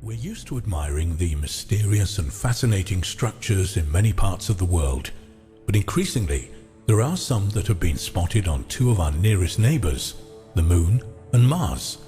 We're used to admiring the mysterious and fascinating structures in many parts of the world, but increasingly there are some that have been spotted on two of our nearest neighbours, the Moon and Mars.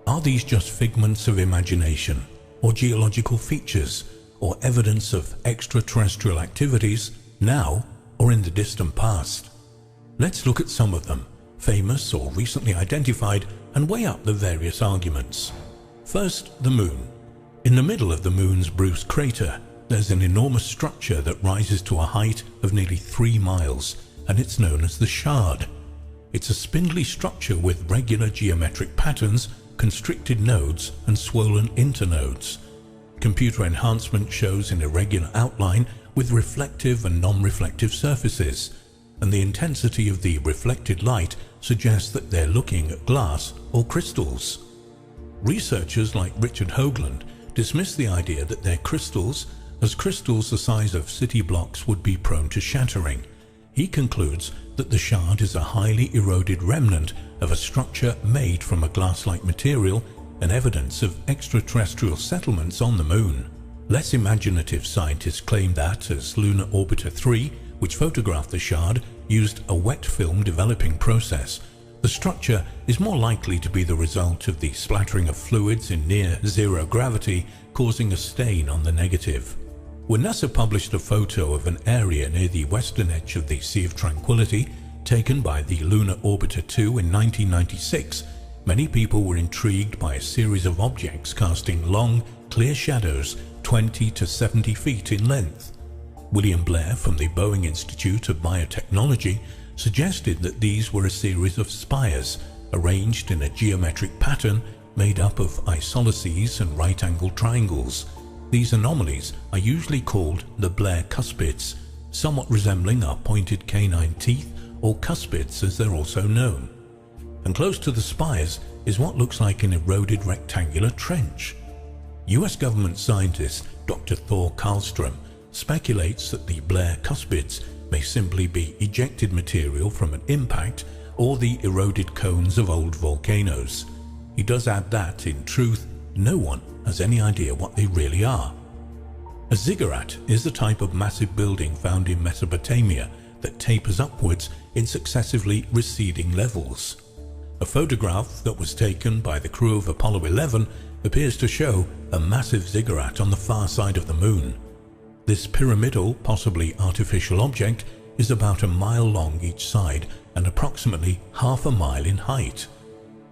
Are these just figments of imagination, or geological features, or evidence of extraterrestrial activities now or in the distant past? Let's look at some of them, famous or recently identified, and weigh up the various arguments. First, the Moon. In the middle of the Moon's Bruce crater, there's an enormous structure that rises to a height of nearly 3 miles, and it's known as the Shard. It's a spindly structure with regular geometric patterns, constricted nodes, and swollen internodes. Computer enhancement shows an irregular outline with reflective and non-reflective surfaces, and the intensity of the reflected light suggests that they're looking at glass or crystals. Researchers like Richard Hoagland dismiss the idea that they're crystals, as crystals the size of city blocks would be prone to shattering. He concludes that the Shard is a highly eroded remnant of a structure made from a glass-like material and evidence of extraterrestrial settlements on the Moon. Less imaginative scientists claim that, as Lunar Orbiter 3, which photographed the Shard, used a wet film developing process, the structure is more likely to be the result of the splattering of fluids in near-zero gravity, causing a stain on the negative. When NASA published a photo of an area near the western edge of the Sea of Tranquility, taken by the Lunar Orbiter 2 in 1996, many people were intrigued by a series of objects casting long, clear shadows 20 to 70 feet in length. William Blair from the Boeing Institute of Biotechnology suggested that these were a series of spires arranged in a geometric pattern made up of isosceles and right-angled triangles. These anomalies are usually called the Blair cuspids, somewhat resembling our pointed canine teeth, or cuspids as they're also known. And close to the spires is what looks like an eroded rectangular trench. US government scientist Dr. Thor Karlstrom speculates that the Blair cuspids may simply be ejected material from an impact or the eroded cones of old volcanoes. He does add that, in truth, no one has any idea what they really are. A ziggurat is the type of massive building found in Mesopotamia that tapers upwards in successively receding levels. A photograph that was taken by the crew of Apollo 11 appears to show a massive ziggurat on the far side of the Moon. This pyramidal, possibly artificial object is about 1 mile long each side and approximately half a mile in height.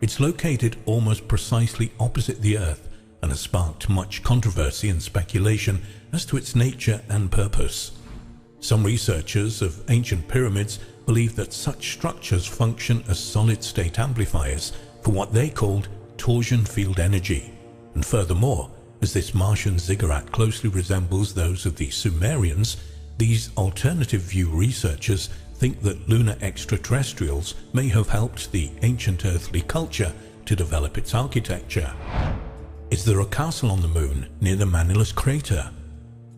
It's located almost precisely opposite the Earth and has sparked much controversy and speculation as to its nature and purpose. Some researchers of ancient pyramids believe that such structures function as solid-state amplifiers for what they called torsion field energy, and furthermore, as this Martian ziggurat closely resembles those of the Sumerians, these alternative view researchers think that lunar extraterrestrials may have helped the ancient earthly culture to develop its architecture. Is there a castle on the Moon near the Manolas crater?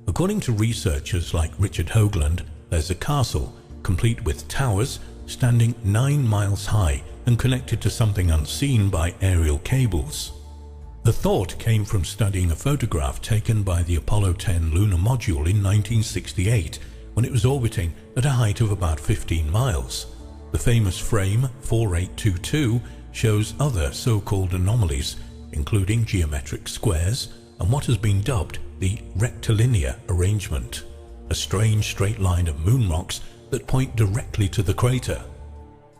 According to researchers like Richard Hoagland, there's a castle, complete with towers, standing 9 miles high and connected to something unseen by aerial cables. The thought came from studying a photograph taken by the Apollo 10 lunar module in 1968 when it was orbiting at a height of about 15 miles. The famous frame 4822 shows other so-called anomalies, including geometric squares and what has been dubbed the rectilinear arrangement, a strange straight line of moon rocks that point directly to the crater.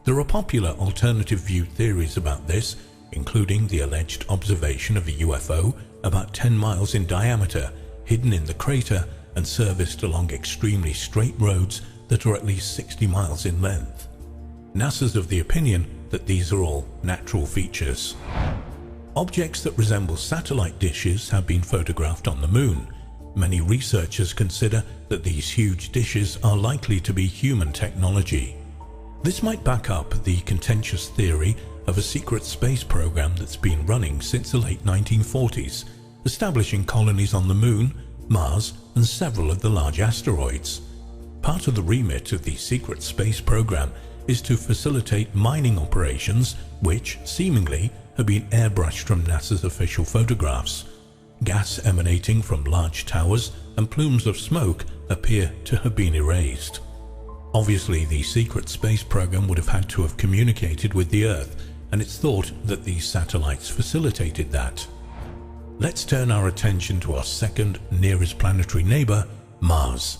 There are popular alternative view theories about this, including the alleged observation of a UFO about 10 miles in diameter, hidden in the crater and serviced along extremely straight roads that are at least 60 miles in length. NASA's of the opinion that these are all natural features. Objects that resemble satellite dishes have been photographed on the Moon. Many researchers consider that these huge dishes are likely to be human technology. This might back up the contentious theory of a secret space program that's been running since the late 1940s, establishing colonies on the Moon, Mars, and several of the large asteroids. Part of the remit of the secret space program is to facilitate mining operations which, seemingly, have been airbrushed from NASA's official photographs. gas emanating from large towers and plumes of smoke appear to have been erased. Obviously, the secret space program would have had to have communicated with the Earth, and it's thought that these satellites facilitated that. Let's turn our attention to our second nearest planetary neighbor, Mars.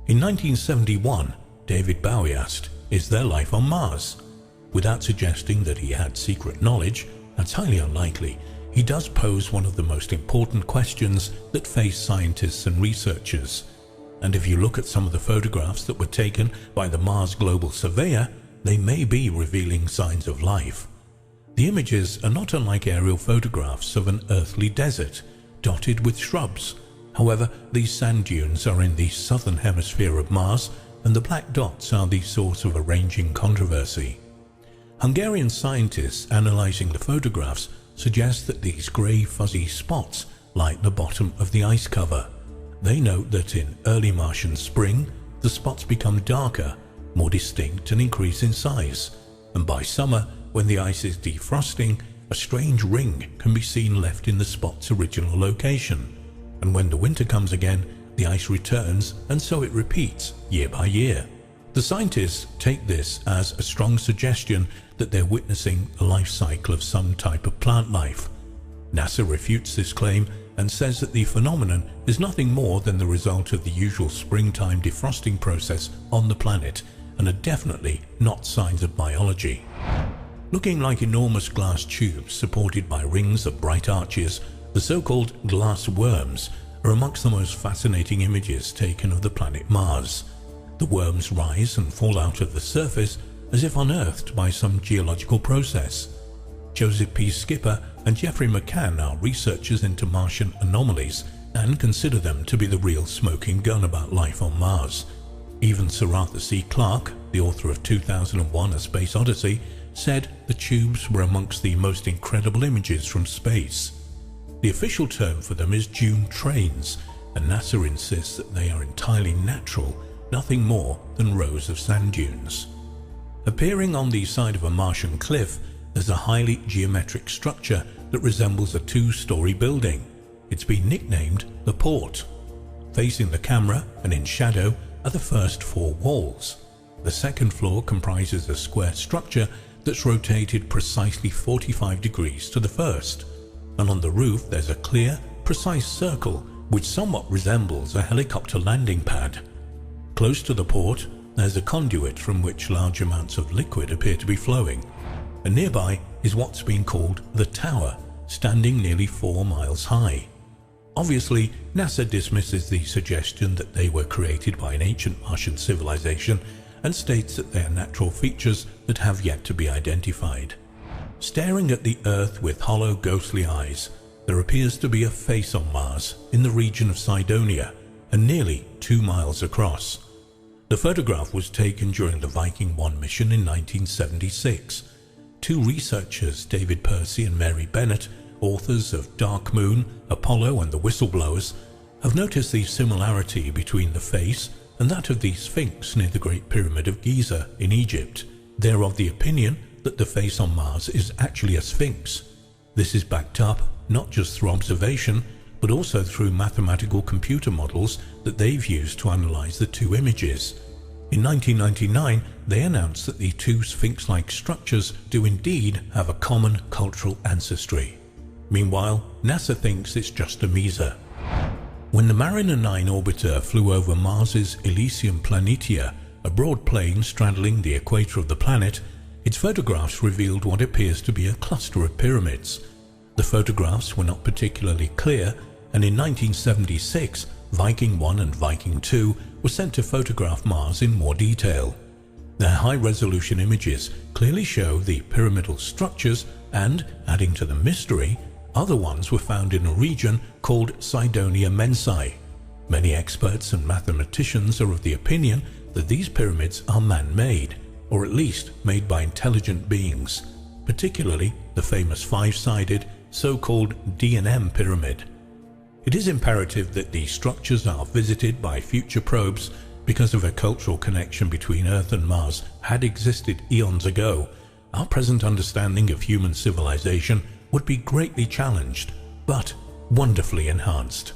In 1971, David Bowie asked, "Is there life on Mars?" Without suggesting that he had secret knowledge, that's highly unlikely, he does pose one of the most important questions that face scientists and researchers. And if you look at some of the photographs that were taken by the Mars Global Surveyor, they may be revealing signs of life. The images are not unlike aerial photographs of an earthly desert, dotted with shrubs. However, these sand dunes are in the southern hemisphere of Mars, and the black dots are the source of a raging controversy. Hungarian scientists analyzing the photographs suggest that these grey fuzzy spots lie at the bottom of the ice cover. They note that in early Martian spring, the spots become darker, more distinct and increase in size, and by summer, when the ice is defrosting, a strange ring can be seen left in the spot's original location. And when the winter comes again, the ice returns, and so it repeats year by year. The scientists take this as a strong suggestion that they're witnessing a life cycle of some type of plant life. NASA refutes this claim and says that the phenomenon is nothing more than the result of the usual springtime defrosting process on the planet, and are definitely not signs of biology. Looking like enormous glass tubes supported by rings of bright arches, the so-called glass worms are amongst the most fascinating images taken of the planet Mars. The worms rise and fall out of the surface as if unearthed by some geological process. Joseph P. Skipper and Jeffrey McCann are researchers into Martian anomalies and consider them to be the real smoking gun about life on Mars. Even Sir Arthur C. Clarke, the author of 2001: A Space Odyssey, said the tubes were amongst the most incredible images from space. The official term for them is dune trains, and NASA insists that they are entirely natural, nothing more than rows of sand dunes. Appearing on the side of a Martian cliff, there's a highly geometric structure that resembles a two-story building. It's been nicknamed the Port. Facing the camera and in shadow are the first four walls. The second floor comprises a square structure that's rotated precisely 45 degrees to the first, and on the roof there's a clear, precise circle which somewhat resembles a helicopter landing pad. Close to the port, there's a conduit from which large amounts of liquid appear to be flowing, and nearby is what's been called the Tower, standing nearly 4 miles high. Obviously, NASA dismisses the suggestion that they were created by an ancient Martian civilization and states that they are natural features that have yet to be identified. Staring at the Earth with hollow, ghostly eyes, there appears to be a face on Mars in the region of Cydonia and nearly 2 miles across. The photograph was taken during the Viking 1 mission in 1976. Two researchers, David Percy and Mary Bennett, authors of Dark Moon, Apollo and the Whistleblowers, have noticed the similarity between the face and that of the Sphinx near the Great Pyramid of Giza in Egypt. They're of the opinion that the face on Mars is actually a sphinx. This is backed up not just through observation, but also through mathematical computer models that they've used to analyze the two images. In 1999, they announced that the two sphinx-like structures do indeed have a common cultural ancestry. Meanwhile, NASA thinks it's just a MESA. When the Mariner 9 orbiter flew over Mars's Elysium Planitia, a broad plain straddling the equator of the planet, its photographs revealed what appears to be a cluster of pyramids. The photographs were not particularly clear, and in 1976, Viking 1 and Viking 2 were sent to photograph Mars in more detail. Their high-resolution images clearly show the pyramidal structures and, adding to the mystery, other ones were found in a region called Cydonia Mensae. Many experts and mathematicians are of the opinion that these pyramids are man-made, or at least made by intelligent beings, particularly the famous five-sided, so-called D&M pyramid. It is imperative that these structures are visited by future probes because if a cultural connection between Earth and Mars had existed eons ago, our present understanding of human civilization would be greatly challenged. But wonderfully enhanced.